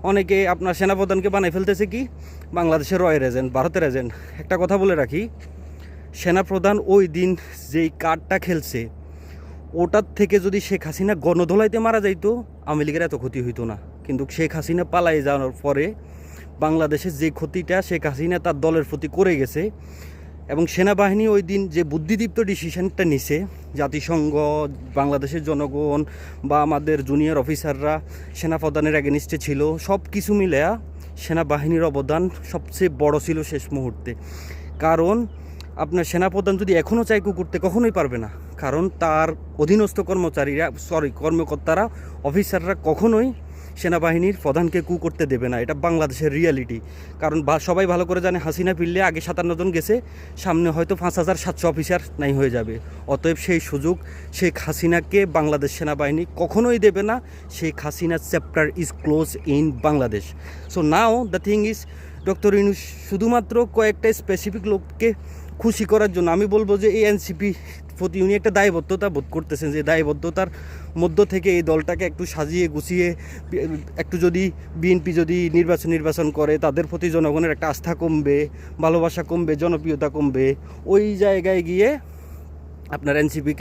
অনেকে আপনার সেনাপ্রধানকে বানাই ফেলতেছে কি বাংলাদেশের রয়ের এজেন্ট, ভারতের এজেন্ট। একটা কথা বলে রাখি, সেনাপ্রধান ওই দিন যেই কার্ডটা খেলছে ওটার থেকে যদি শেখ হাসিনা গণধোলাইতে মারা যাইতো আওয়ামী লীগের এত ক্ষতি হইতো না। কিন্তু শেখ হাসিনা পালাই যাওয়ার পরে বাংলাদেশের যে ক্ষতিটা শেখ হাসিনা তার দলের প্রতি করে গেছে, এবং সেনাবাহিনী ওই দিন যে বুদ্ধিদীপ্ত ডিসিশনটা নিছে, জাতিসংঘ, বাংলাদেশের জনগণ বা আমাদের জুনিয়র অফিসাররা সেনাপ্রধানের এগেনিস্টে ছিল, সব কিছু মিলে সেনাবাহিনীর অবদান সবচেয়ে বড় ছিল শেষ মুহূর্তে। কারণ আপনার সেনাপ্রধান যদি এখনও চাই করতে কখনোই পারবে না, কারণ তার অধীনস্থ কর্মকর্তারা, অফিসাররা কখনোই সেনাবাহিনীর প্রধানকে করতে দেবে না। এটা বাংলাদেশের রিয়ালিটি। কারণ সবাই ভালো করে জানে হাসিনা ফিরলে আগে 57 জন গেছে, সামনে হয়তো 5700 অফিসার নাই হয়ে যাবে। অতএব সেই সুযোগ শেখ হাসিনাকে বাংলাদেশ সেনাবাহিনী কখনোই দেবে না। শেখ হাসিনার chapter is close in Bangladesh. So now the thing is, doctor Yunus শুধুমাত্র কয়েকটা স্পেসিফিক লোককে খুশি করার জন্য, আমি বলবো যে এই এনসিপি প্রতি উনি একটা দায়বদ্ধতা বোধ করতেছেন, যে দায়বদ্ধতার মধ্য থেকে এই দলটাকে একটু সাজিয়ে গুছিয়ে একটু যদি বিএনপি যদি নির্বাচন করে, তাদের প্রতি জনগণের একটা আস্থা কমবে, ভালোবাসা কমবে, জনপ্রিয়তা কমবে। ওই জায়গায় গিয়ে আপনার এনসিপিকে